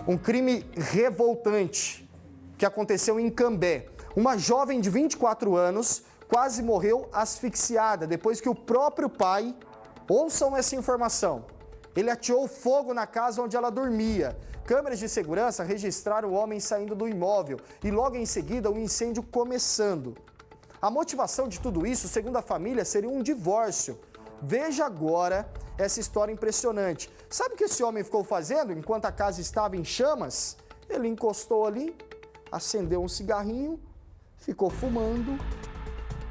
Um crime revoltante que aconteceu em Cambé. Uma jovem de 24 anos quase morreu asfixiada depois que o próprio pai, ouçam essa informação, ele ateou fogo na casa onde ela dormia. Câmeras de segurança registraram o homem saindo do imóvel e logo em seguida o incêndio começando. A motivação de tudo isso, segundo a família, seria um divórcio. Veja agora essa história impressionante. Sabe o que esse homem ficou fazendo enquanto a casa estava em chamas? Ele encostou ali, acendeu um cigarrinho, ficou fumando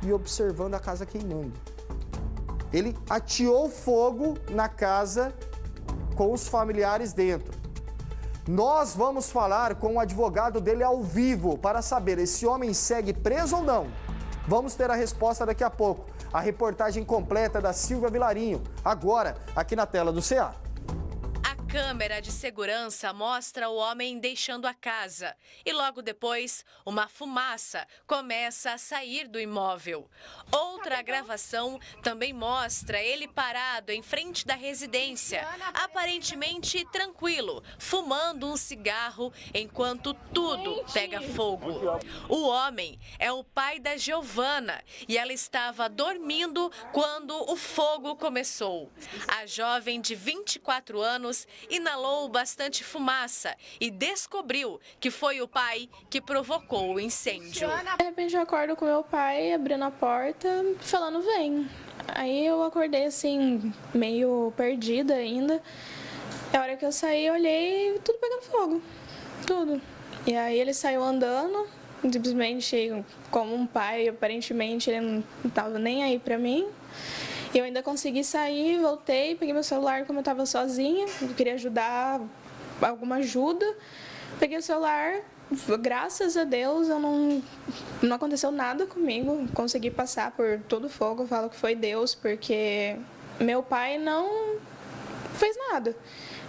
e observando a casa queimando. Ele ateou fogo na casa com os familiares dentro. Nós vamos falar com o advogado dele ao vivo para saber esse homem segue preso ou não. Vamos ter a resposta daqui a pouco. A reportagem completa da Silvia Vilarinho, agora aqui na tela do CA. A câmera de segurança mostra o homem deixando a casa e logo depois uma fumaça começa a sair do imóvel. Outra gravação também mostra ele parado em frente da residência, aparentemente tranquilo, fumando um cigarro enquanto tudo pega fogo. O homem é o pai da Giovana e ela estava dormindo quando o fogo começou. A jovem de 24 anos inalou bastante fumaça e descobriu que foi o pai que provocou o incêndio. De repente eu acordo com meu pai abrindo a porta, falando vem. Aí eu acordei assim, meio perdida ainda. A hora que eu saí, eu olhei tudo pegando fogo, tudo. E aí ele saiu andando, simplesmente como um pai, aparentemente ele não estava nem aí pra mim. Eu ainda consegui sair, voltei, peguei meu celular como eu estava sozinha, eu queria ajudar, alguma ajuda. Peguei o celular, graças a Deus não aconteceu nada comigo, consegui passar por todo o fogo, eu falo que foi Deus, porque meu pai não fez nada.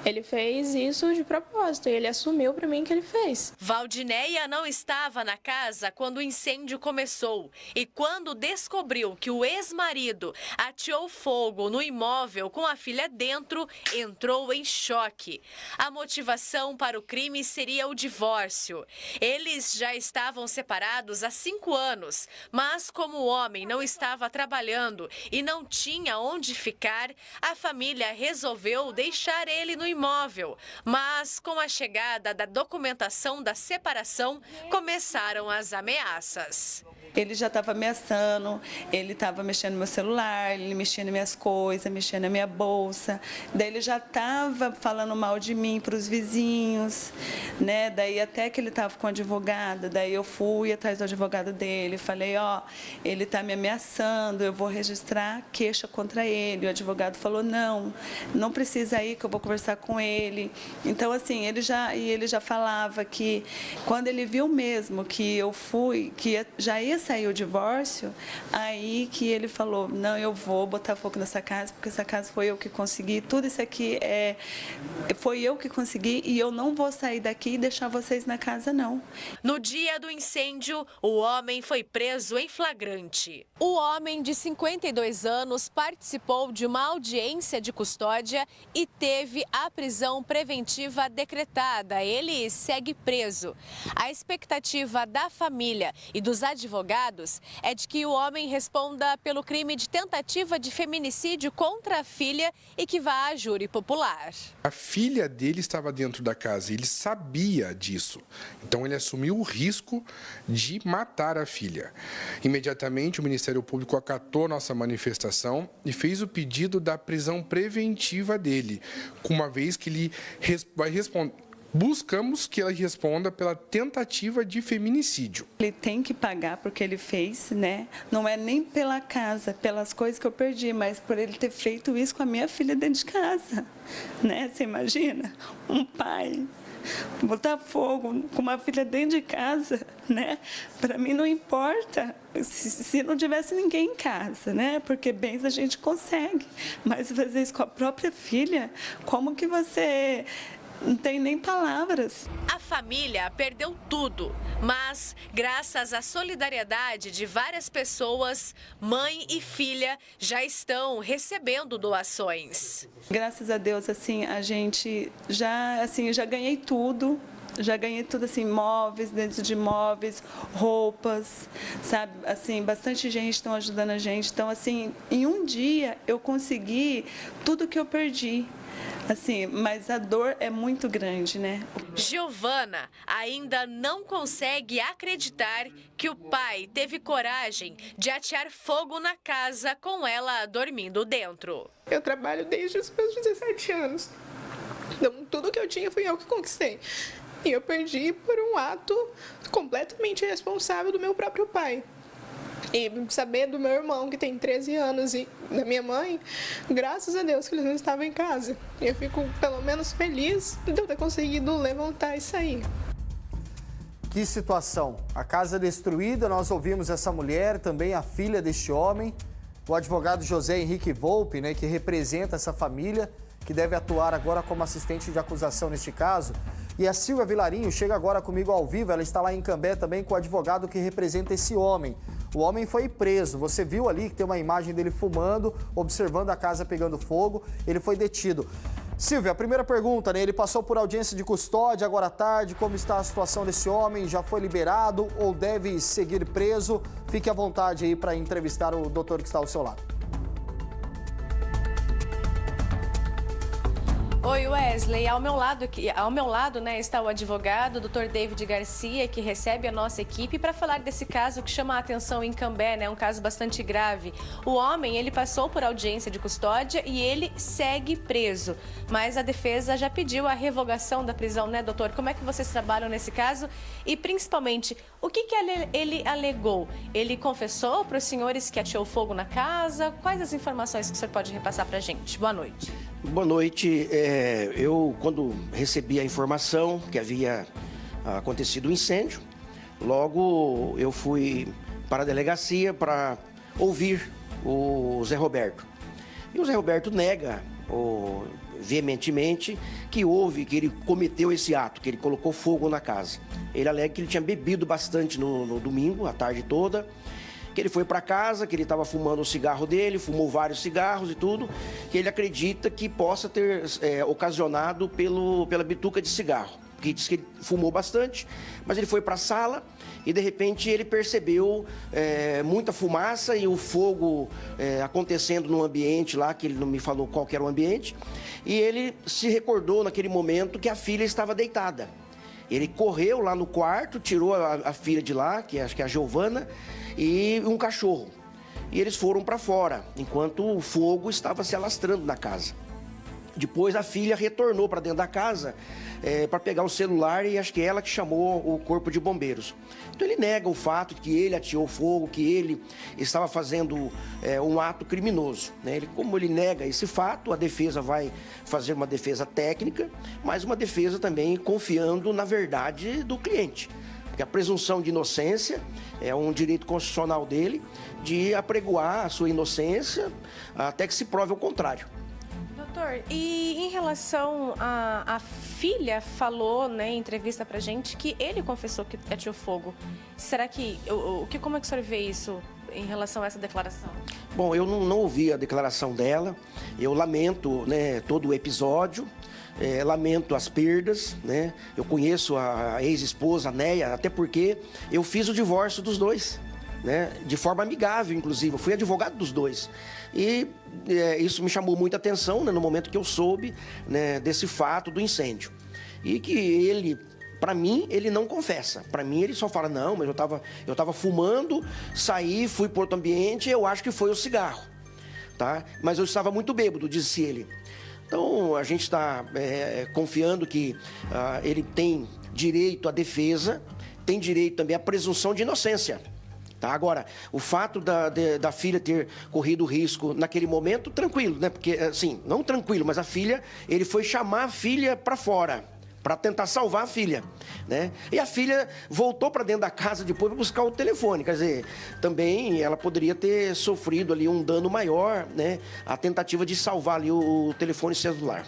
Ele fez isso de propósito e ele assumiu para mim que ele fez. Valdinéia não estava na casa quando o incêndio começou e quando descobriu que o ex-marido ateou fogo no imóvel com a filha dentro, entrou em choque. A motivação para o crime seria o divórcio. Eles já estavam separados há 5 anos, mas como o homem não estava trabalhando e não tinha onde ficar, a família resolveu deixar ele no imóvel, mas com a chegada da documentação da separação, começaram as ameaças. Ele já estava ameaçando, ele estava mexendo no meu celular, ele mexia nas minhas coisas, mexia na minha bolsa. Daí ele já estava falando mal de mim para os vizinhos, né? Daí até que ele estava com o advogado, daí eu fui atrás do advogado dele, falei, ó, ele está me ameaçando, eu vou registrar queixa contra ele. O advogado falou, não precisa ir que eu vou conversar com ele. Então, assim, ele já falava que quando ele viu mesmo que eu fui, que já ia sair o divórcio, aí que ele falou, não, eu vou botar fogo nessa casa, porque essa casa foi eu que consegui, tudo isso aqui foi eu que consegui e eu não vou sair daqui e deixar vocês na casa, não. No dia do incêndio, o homem foi preso em flagrante. O homem de 52 anos participou de uma audiência de custódia e teve a prisão preventiva decretada. Ele segue preso. A expectativa da família e dos advogados é de que o homem responda pelo crime de tentativa de feminicídio contra a filha e que vá a júri popular. A filha dele estava dentro da casa, ele sabia disso. Então ele assumiu o risco de matar a filha. Imediatamente o Ministério Público acatou nossa manifestação e fez o pedido da prisão preventiva dele, uma vez que ele vai responder. Buscamos que ela responda pela tentativa de feminicídio. Ele tem que pagar porque ele fez, né? Não é nem pela casa, pelas coisas que eu perdi, mas por ele ter feito isso com a minha filha dentro de casa, né? Você imagina? Um pai botar fogo com uma filha dentro de casa, né? Para mim não importa se não tivesse ninguém em casa, né? Porque bens a gente consegue, mas fazer isso com a própria filha, como que você não tenho nem palavras. A família perdeu tudo, mas graças à solidariedade de várias pessoas, mãe e filha já estão recebendo doações. Graças a Deus, assim, a gente já ganhei tudo. Já ganhei tudo, assim, móveis, dentro de móveis, roupas, sabe? Assim, bastante gente estão ajudando a gente. Então, assim, em um dia eu consegui tudo que eu perdi. Assim, mas a dor é muito grande, né? Giovana ainda não consegue acreditar que o pai teve coragem de atear fogo na casa com ela dormindo dentro. Eu trabalho desde os meus 17 anos. Então, tudo que eu tinha foi eu que conquistei. E eu perdi por um ato completamente irresponsável do meu próprio pai. E saber do meu irmão, que tem 13 anos, e da minha mãe, graças a Deus que eles não estavam em casa. E eu fico, pelo menos, feliz de eu ter conseguido levantar e sair. Que situação. A casa destruída, nós ouvimos essa mulher, também a filha deste homem, o advogado José Henrique Volpe, né, que representa essa família, que deve atuar agora como assistente de acusação neste caso. E a Silvia Vilarinho chega agora comigo ao vivo, ela está lá em Cambé também com o advogado que representa esse homem. O homem foi preso, você viu ali que tem uma imagem dele fumando, observando a casa pegando fogo, ele foi detido. Silvia, a primeira pergunta, né? Ele passou por audiência de custódia agora à tarde, como está a situação desse homem? Já foi liberado ou deve seguir preso? Fique à vontade aí para entrevistar o doutor que está ao seu lado. Oi, Wesley. Ao meu lado, né, está o advogado, o Dr. David Garcia, que recebe a nossa equipe para falar desse caso que chama a atenção em Cambé, né, um caso bastante grave. O homem, ele passou por audiência de custódia e ele segue preso, mas a defesa já pediu a revogação da prisão, né, doutor? Como é que vocês trabalham nesse caso? E, principalmente, o que ele alegou? Ele confessou para os senhores que ateou fogo na casa? Quais as informações que o senhor pode repassar para a gente? Boa noite. Boa noite. Eu, quando recebi a informação que havia acontecido um incêndio, logo eu fui para a delegacia para ouvir o Zé Roberto. E o Zé Roberto nega veementemente que ele cometeu esse ato, que ele colocou fogo na casa. Ele alega que ele tinha bebido bastante no domingo, a tarde toda, que ele foi para casa, que ele estava fumando o cigarro dele, fumou vários cigarros e tudo, que ele acredita que possa ter ocasionado pela bituca de cigarro, que diz que ele fumou bastante, mas ele foi para a sala e de repente ele percebeu muita fumaça e o fogo acontecendo num ambiente lá, que ele não me falou qual que era o ambiente, e ele se recordou naquele momento que a filha estava deitada. Ele correu lá no quarto, tirou a filha de lá, que acho que é a Giovana, e um cachorro. E eles foram para fora, enquanto o fogo estava se alastrando na casa. Depois a filha retornou para dentro da casa para pegar o celular e acho que é ela que chamou o corpo de bombeiros. Então ele nega o fato de que ele ateou fogo, que ele estava fazendo um ato criminoso, né? Como ele nega esse fato, a defesa vai fazer uma defesa técnica, mas uma defesa também confiando na verdade do cliente. Porque a presunção de inocência é um direito constitucional dele de apregoar a sua inocência até que se prove o contrário. Doutor, e em relação à filha, falou, né, em entrevista pra gente que ele confessou que ateou fogo. Será que, como é que o senhor vê isso em relação a essa declaração? Bom, eu não ouvi a declaração dela, eu lamento, né, todo o episódio. Lamento as perdas, né? Eu conheço a ex-esposa, a Neia, até porque eu fiz o divórcio dos dois, né? De forma amigável, inclusive. Eu fui advogado dos dois. E isso me chamou muita atenção, né, no momento que eu soube, né, desse fato do incêndio. E que ele, para mim, ele não confessa. Para mim, ele só fala, não, mas eu tava fumando, saí, fui para outro ambiente, eu acho que foi o cigarro, tá? Mas eu estava muito bêbado, disse ele. Então, a gente está confiando que ele tem direito à defesa, tem direito também à presunção de inocência. Tá? Agora, o fato da filha ter corrido risco naquele momento, tranquilo, né? Porque, assim, não tranquilo, mas ele foi chamar a filha para fora, para tentar salvar a filha, né? E a filha voltou para dentro da casa depois para buscar o telefone, quer dizer, também ela poderia ter sofrido ali um dano maior, né? A tentativa de salvar ali o telefone celular.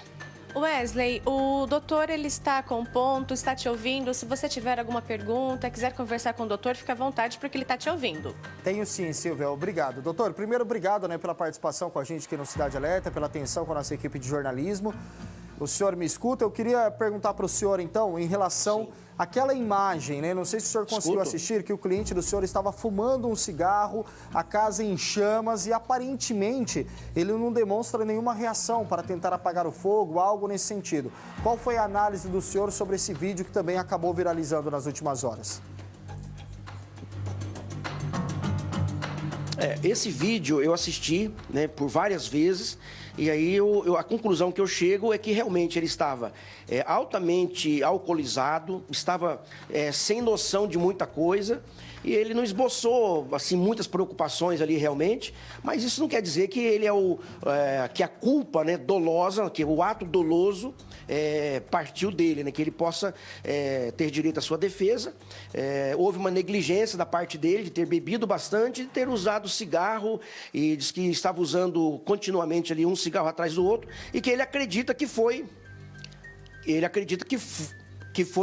Wesley, o doutor ele está com ponto, está te ouvindo. Se você tiver alguma pergunta, quiser conversar com o doutor, fica à vontade porque ele está te ouvindo. Tenho sim, Silvia. Obrigado. Doutor, primeiro, obrigado, né, pela participação com a gente aqui no Cidade Alerta, pela atenção com a nossa equipe de jornalismo. O senhor me escuta? Eu queria perguntar para o senhor, então, em relação àquela imagem, né? Não sei se o senhor conseguiu assistir, que o cliente do senhor estava fumando um cigarro, a casa em chamas e, aparentemente, ele não demonstra nenhuma reação para tentar apagar o fogo, algo nesse sentido. Qual foi a análise do senhor sobre esse vídeo que também acabou viralizando nas últimas horas? Esse vídeo eu assisti, né, por várias vezes, e aí a conclusão que eu chego é que realmente ele estava altamente alcoolizado, estava sem noção de muita coisa, e ele não esboçou assim, muitas preocupações ali realmente, mas isso não quer dizer que ele que a culpa, né, dolosa, que o ato doloso partiu dele, né, que ele possa ter direito à sua defesa. Houve uma negligência da parte dele de ter bebido bastante, de ter usado cigarro, e diz que estava usando continuamente ali um cigarro atrás do outro, e que ele acredita que foi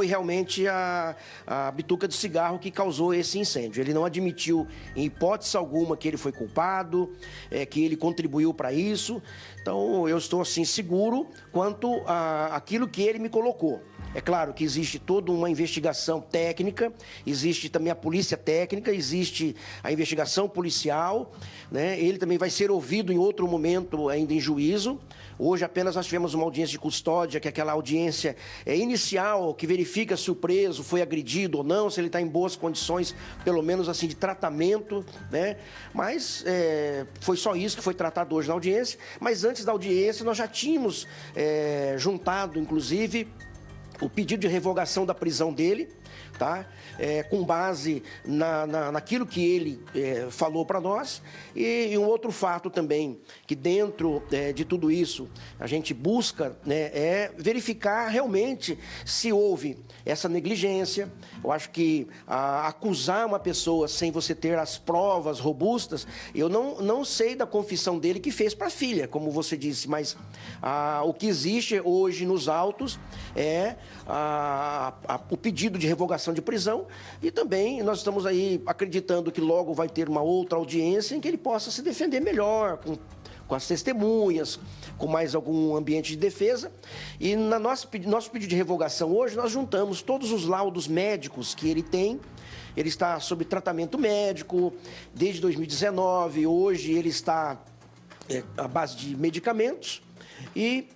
realmente a bituca de cigarro que causou esse incêndio. Ele não admitiu, em hipótese alguma, que ele foi culpado, que ele contribuiu para isso. Então, eu estou, assim, seguro quanto àquilo que ele me colocou. É claro que existe toda uma investigação técnica, existe também a polícia técnica, existe a investigação policial, né? Ele também vai ser ouvido em outro momento, ainda em juízo. Hoje apenas nós tivemos uma audiência de custódia, que é aquela audiência inicial, que verifica se o preso foi agredido ou não, se ele está em boas condições, pelo menos assim, de tratamento, né? Mas foi só isso que foi tratado hoje na audiência. Mas antes da audiência nós já tínhamos juntado, inclusive, o pedido de revogação da prisão dele, tá? Com base naquilo que ele falou para nós. E um outro fato também, que dentro de tudo isso, a gente busca, né, verificar realmente se houve essa negligência. Eu acho que acusar uma pessoa sem você ter as provas robustas, eu não sei da confissão dele que fez para a filha, como você disse, mas o que existe hoje nos autos é o pedido de revogação de prisão, e também nós estamos aí acreditando que logo vai ter uma outra audiência em que ele possa se defender melhor, com as testemunhas, com mais algum ambiente de defesa. E no nosso pedido de revogação hoje, nós juntamos todos os laudos médicos que ele tem. Ele está sob tratamento médico desde 2019, hoje ele está à base de medicamentos, e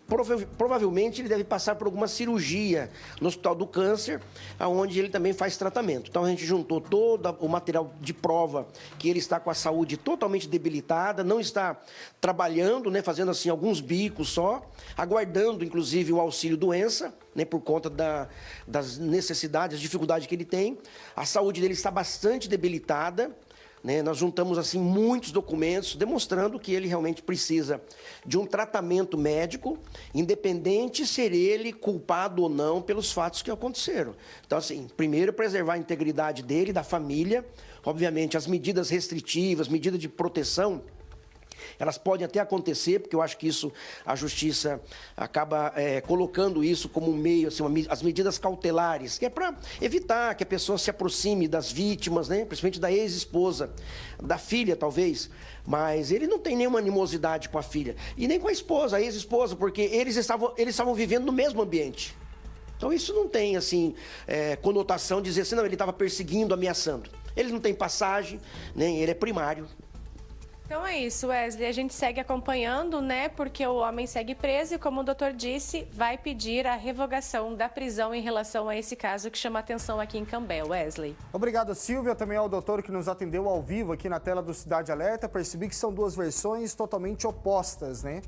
provavelmente ele deve passar por alguma cirurgia no Hospital do Câncer, onde ele também faz tratamento. Então a gente juntou todo o material de prova que ele está com a saúde totalmente debilitada, não está trabalhando, né, fazendo assim alguns bicos só, aguardando inclusive o auxílio-doença, né, por conta das necessidades, das dificuldades que ele tem. A saúde dele está bastante debilitada. Nós juntamos assim muitos documentos demonstrando que ele realmente precisa de um tratamento médico, independente ser ele culpado ou não pelos fatos que aconteceram. Então, assim, primeiro preservar a integridade dele, da família. Obviamente, as medidas restritivas, medidas de proteção, elas podem até acontecer, porque eu acho que isso, a justiça acaba colocando isso como um meio, assim, as medidas cautelares, que é para evitar que a pessoa se aproxime das vítimas, né? Principalmente da ex-esposa, da filha, talvez. Mas ele não tem nenhuma animosidade com a filha, e nem com a esposa, a ex-esposa, porque eles estavam vivendo no mesmo ambiente. Então isso não tem, assim, conotação de dizer assim, não, ele estava perseguindo, ameaçando. Ele não tem passagem, nem ele é primário. Então é isso, Wesley. A gente segue acompanhando, né? Porque o homem segue preso e, como o doutor disse, vai pedir a revogação da prisão em relação a esse caso que chama atenção aqui em Cambé. Wesley. Obrigado, Silvia. Também ao doutor que nos atendeu ao vivo aqui na tela do Cidade Alerta. Percebi que são duas versões totalmente opostas, né?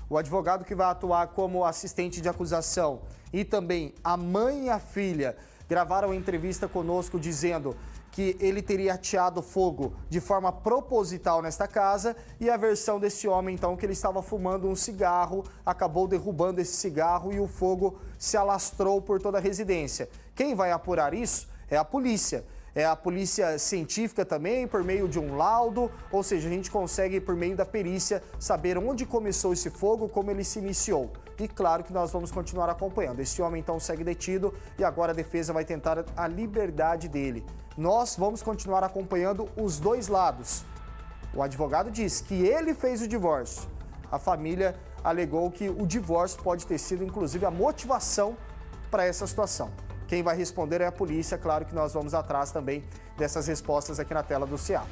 O advogado que vai atuar como assistente de acusação e também a mãe e a filha gravaram a entrevista conosco dizendo que ele teria ateado fogo de forma proposital nesta casa, e a versão desse homem, então, que ele estava fumando um cigarro, acabou derrubando esse cigarro e o fogo se alastrou por toda a residência. Quem vai apurar isso é a polícia. É a polícia científica também, por meio de um laudo, ou seja, a gente consegue, por meio da perícia, saber onde começou esse fogo, como ele se iniciou. e claro que nós vamos continuar acompanhando. Esse homem então segue detido e agora a defesa vai tentar a liberdade dele. Nós vamos continuar acompanhando os dois lados. O advogado diz que ele fez o divórcio. A família alegou que o divórcio pode ter sido, inclusive, a motivação para essa situação. Quem vai responder é a polícia. Claro que nós vamos atrás também dessas respostas aqui na tela do CA.